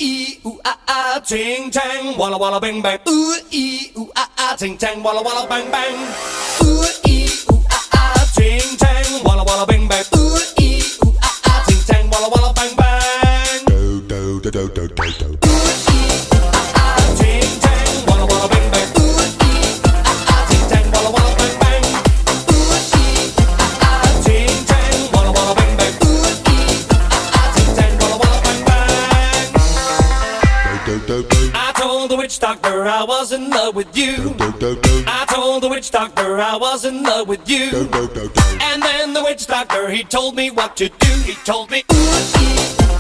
ee ooh ah ah, ting tang, walla walla bang bang. Ooh ee ooh ah ah, ting tang, walla walla bang bang. Ooh ee ooh ah ah, ting tang, walla walla bang bang. Ooh ee ooh ah ah, ting tang, walla walla bang bang. Do do do do do do do. I told the witch doctor I was in love with you. I told the witch doctor I was in love with you. And then the witch doctor, he told me what to do. He told me, ooh, ee,